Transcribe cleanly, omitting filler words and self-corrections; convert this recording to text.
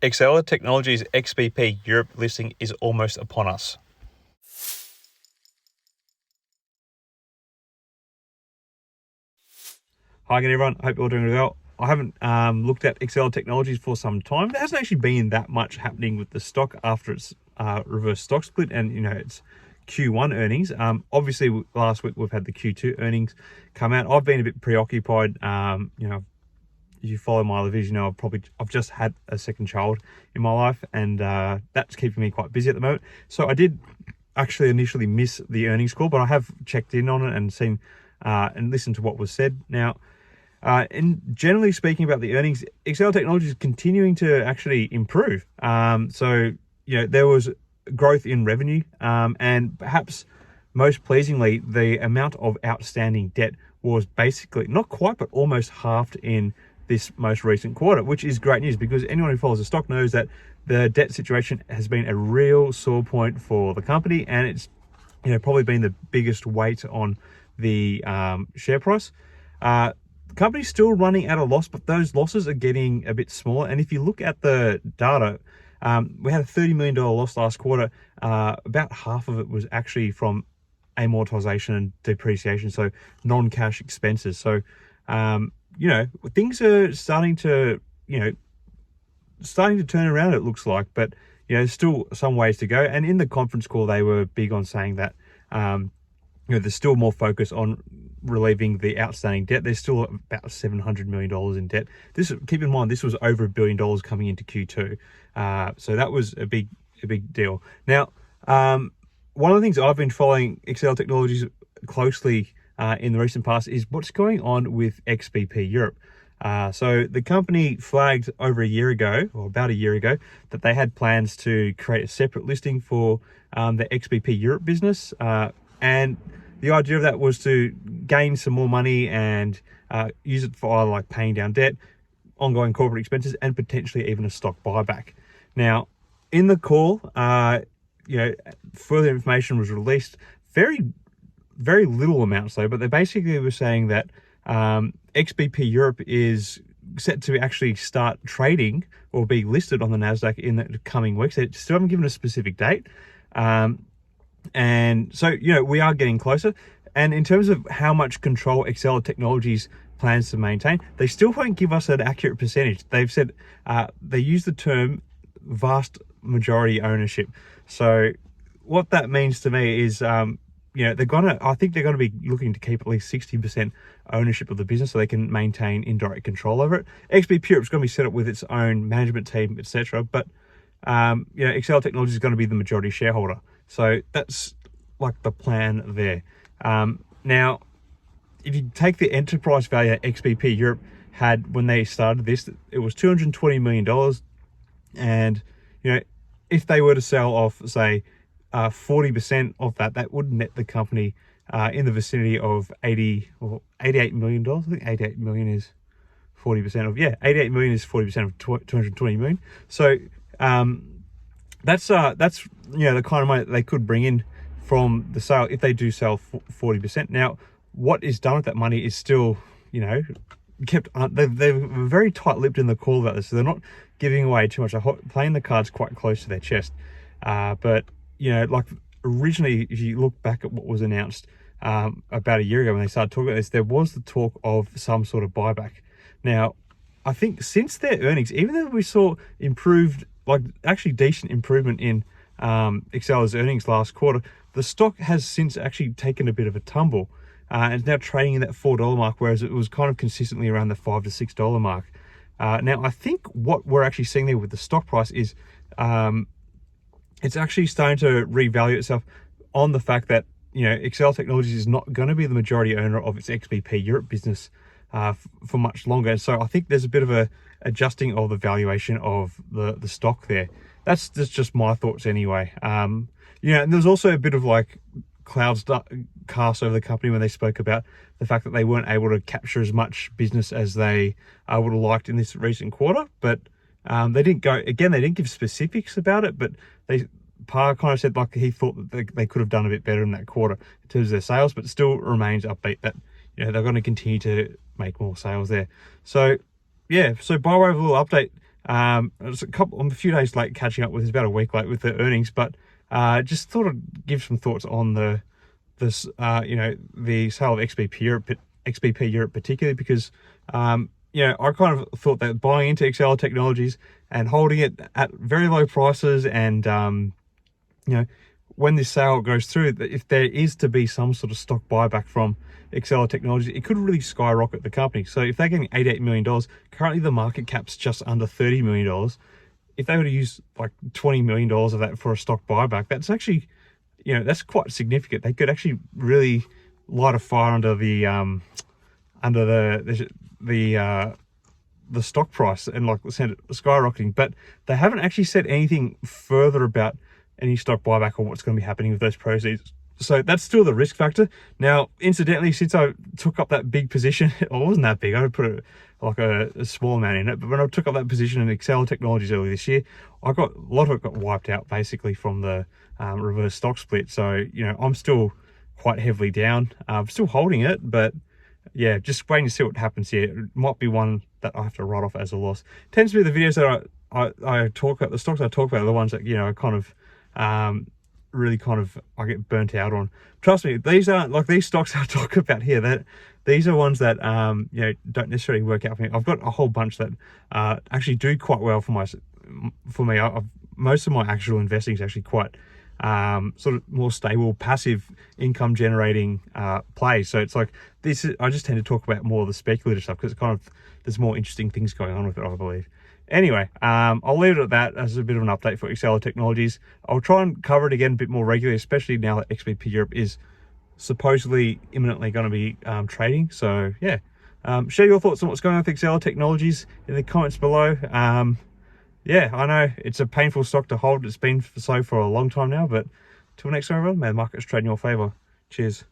Exela Technologies XBP Europe listing is almost upon us. Hi again everyone, hope you're all doing well. I haven't looked at Exela Technologies for some time. There hasn't actually been that much happening with the stock after its reverse stock split and its Q1 earnings. Obviously last week we've had the Q2 earnings come out. I've been a bit preoccupied. If you follow my lives, I've just had a second child in my life, and that's keeping me quite busy at the moment. So I did actually initially miss the earnings call, but I have checked in on it and seen and listened to what was said. Now, and generally speaking about the earnings, Exela Technologies is continuing to actually improve. There was growth in revenue, and perhaps most pleasingly, the amount of outstanding debt was basically not quite, but almost halved in this most recent quarter, which is great news because anyone who follows the stock knows that the debt situation has been a real sore point for the company, and it's probably been the biggest weight on the share price. The company's still running at a loss, but those losses are getting a bit smaller. And if you look at the data, we had a $30 million loss last quarter. About half of it was actually from amortization and depreciation, so non-cash expenses. So things are starting to turn around, it looks like, but there's still some ways to go. And in the conference call, they were big on saying that there's still more focus on relieving the outstanding debt. There's still about $700 million in debt. Keep in mind, this was over $1 billion coming into Q2, so that was a big deal. Now, one of the things I've been following Exela Technologies closely in the recent past is what's going on with XBP Europe. So the company flagged over a year ago, or about a year ago, that they had plans to create a separate listing for the XBP Europe business. And the idea of that was to gain some more money and use it for either like paying down debt, ongoing corporate expenses, and potentially even a stock buyback. Now, in the call, further information was released. Very little amounts though, but they basically were saying that XBP Europe is set to actually start trading or be listed on the NASDAQ in the coming weeks. They still haven't given a specific date. And so, we are getting closer. And in terms of how much control Exela Technologies plans to maintain, they still won't give us an accurate percentage. They've said they use the term vast majority ownership. So what that means to me is, I think they're gonna be looking to keep at least 60% ownership of the business so they can maintain indirect control over it. XBP Europe is going to be set up with its own management team, etc. But Exela Technologies is going to be the majority shareholder. So that's like the plan there. Now, if you take the enterprise value that XBP Europe had when they started this, it was $220 million. And if they were to sell off, say, 40% of that would net the company in the vicinity of $88 million. I think 88 million is 40% of, 88 million is 40% of 220 million. So that's the kind of money that they could bring in from the sale if they do sell 40%. Now, what is done with that money is still, kept. They're very tight-lipped in the call about this, so they're not giving away too much. They're playing the cards quite close to their chest. But like originally, if you look back at what was announced about a year ago when they started talking about this, there was the talk of some sort of buyback. Now, I think since their earnings, even though we saw actually decent improvement in Exela's earnings last quarter, the stock has since actually taken a bit of a tumble. And it's now trading in that $4 mark, whereas it was kind of consistently around the $5 to $6 mark. Now, I think what we're actually seeing there with the stock price is it's actually starting to revalue itself on the fact that Exela Technologies is not going to be the majority owner of its XBP Europe business for much longer. And so I think there's a bit of a adjusting of the valuation of the stock there. That's just my thoughts anyway. And there's also a bit of like clouds cast over the company when they spoke about the fact that they weren't able to capture as much business as they would have liked in this recent quarter. But they didn't give specifics about it, but Parr kind of said like he thought that they could have done a bit better in that quarter in terms of their sales, but still remains upbeat that they're going to continue to make more sales there. So by way of a little update, It was a few days late catching up with, it's about a week late with the earnings, but just thought I'd give some thoughts on the sale of XBP Europe particularly, because I kind of thought that buying into Exela Technologies and holding it at very low prices, and when this sale goes through, if there is to be some sort of stock buyback from Exela Technologies, it could really skyrocket the company. So if they're getting $88 million, currently the market cap's just under $30 million. If they were to use like $20 million of that for a stock buyback, that's actually, that's quite significant. They could actually really light a fire under the stock price and like send it skyrocketing. But they haven't actually said anything further about any stock buyback or what's going to be happening with those proceeds. So that's still the risk factor. Now, incidentally, since I took up that big position, it wasn't that big, I put a small amount in it, but when I took up that position in Exela Technologies earlier this year, a lot of it got wiped out basically from the reverse stock split. So, I'm still quite heavily down. I'm still holding it, but yeah, just waiting to see what happens here. It might be one that I have to write off as a loss. Tends to be the videos that I talk about, the stocks I talk about are the ones that, kind of, really kind of, I get burnt out on. Trust me, these aren't like these stocks I talk about here, that these are ones that, don't necessarily work out for me. I've got a whole bunch that, actually do quite well for me. Most of my actual investing is actually quite, sort of more stable, passive income generating plays. So it's like I just tend to talk about more of the speculative stuff because there's more interesting things going on with it, I believe. Anyway, I'll leave it at that as a bit of an update for Exela Technologies. I'll try and cover it again a bit more regularly, especially now that XBP Europe is supposedly imminently going to be trading. So yeah, share your thoughts on what's going on with Exela Technologies in the comments below. Yeah, I know it's a painful stock to hold. It's been so for a long time now, but till next time, everyone, may the markets trade in your favor. Cheers.